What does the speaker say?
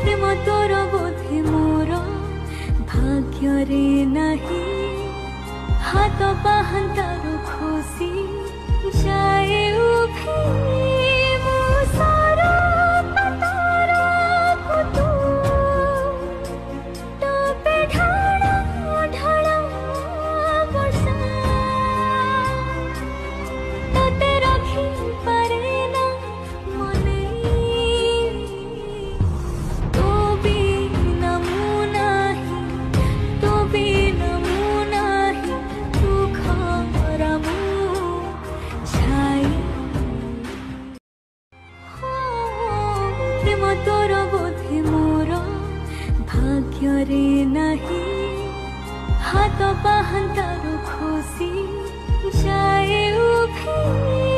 प्रेम तोर बोधे मोर भाग्य नहीं हाथ पाहांतार खोसी जाए उभे मो सारा पतार कुतु टपे ढाड़ा ढाड़ा वर्षा तते रखी पारे ना मने तो बिना मुनाही तो बिना मुनाही तू खरा मु छाई प्रेम तोर बोधे मोर भाग्य नहीं हाथ पाहांतार खोसी जाए उभे